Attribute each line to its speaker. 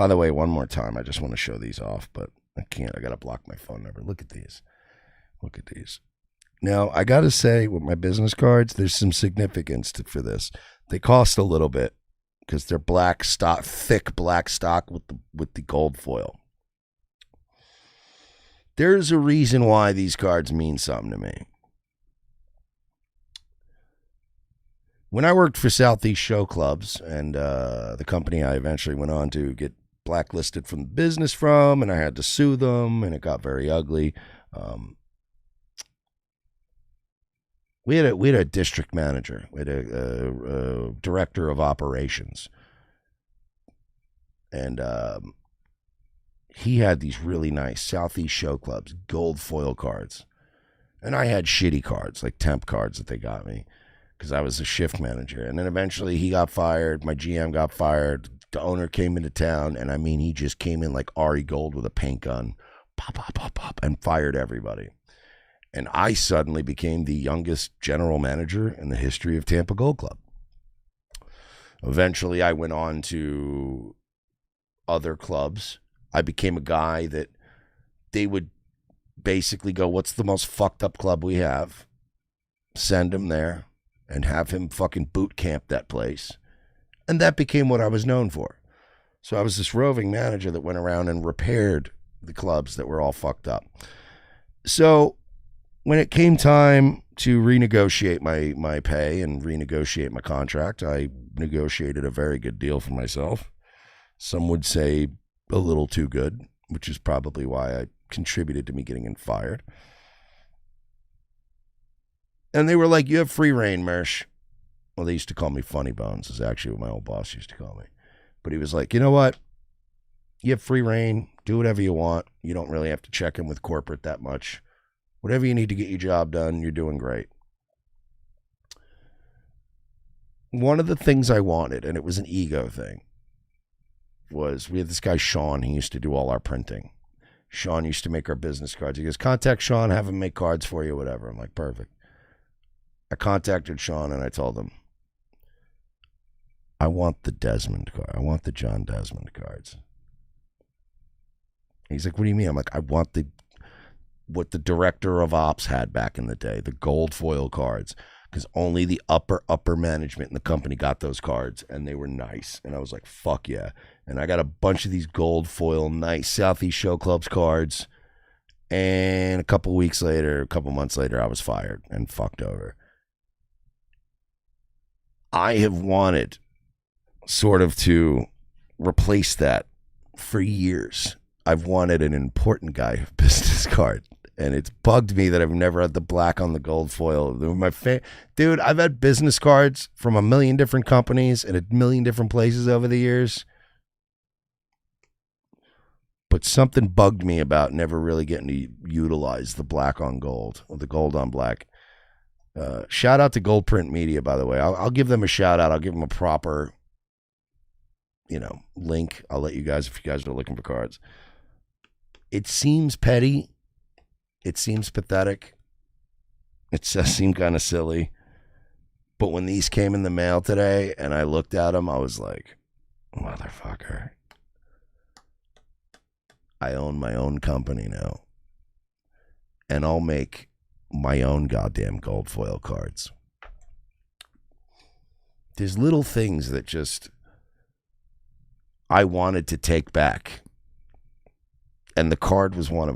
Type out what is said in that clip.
Speaker 1: By the way, one more time, I just want to show these off, but I can't. I got to block my phone number. Look at these. Look at these. Now, I got to say, with my business cards, there's some significance for this. They cost a little bit because they're black stock, thick black stock with the gold foil. There's a reason why these cards mean something to me. When I worked for Southeast Show Clubs and the company I eventually went on to get blacklisted from the business from, and I had to sue them, and it got very ugly. We had a district manager, we had a director of operations, and he had these really nice Southeast Show Clubs gold foil cards, and I had shitty cards like temp cards that they got me because I was a shift manager. And then eventually he got fired, my GM got fired, the owner came into town, and I mean, he just came in like Ari Gold with a paint gun, pop, pop, pop, pop, and fired everybody. And I suddenly became the youngest general manager in the history of Tampa Gold Club. Eventually, I went on to other clubs. I became a guy that they would basically go, what's the most fucked up club we have? Send him there and have him fucking boot camp that place. And that became what I was known for. So I was this roving manager that went around and repaired the clubs that were all fucked up. So when it came time to renegotiate my pay and renegotiate my contract, I negotiated a very good deal for myself. Some would say a little too good, which is probably why I contributed to me getting fired. And they were like, you have free reign, Mersh. Well, they used to call me Funny Bones, is actually what my old boss used to call me. But he was like, you know what? You have free reign. Do whatever you want. You don't really have to check in with corporate that much. Whatever you need to get your job done, you're doing great. One of the things I wanted, and it was an ego thing, was we had this guy, Sean. He used to do all our printing. Sean used to make our business cards. He goes, contact Sean, have him make cards for you, whatever. I'm like, perfect. I contacted Sean and I told him, I want the Desmond card. I want the John Desmond cards. He's like, what do you mean? I'm like, I want what the director of ops had back in the day, the gold foil cards, because only the upper management in the company got those cards, and they were nice. And I was like, fuck yeah. And I got a bunch of these gold foil, nice Southeast Show Clubs cards. And a couple months later, I was fired and fucked over. I have wanted sort of to replace that for years. I've wanted an important guy business card, and it's bugged me that I've never had the black on the gold foil. Dude, I've had business cards from a million different companies and a million different places over the years, but something bugged me about never really getting to utilize the black on gold or the gold on black. Shout out to Gold Print Media, by the way. I'll give them a shout out. I'll give them a proper, link. I'll let you guys, if you guys are looking for cards. It seems petty. It seems pathetic. It does seem kind of silly. But when these came in the mail today and I looked at them, I was like, motherfucker. I own my own company now. And I'll make my own goddamn gold foil cards. There's little things that just I wanted to take back. And the card was one of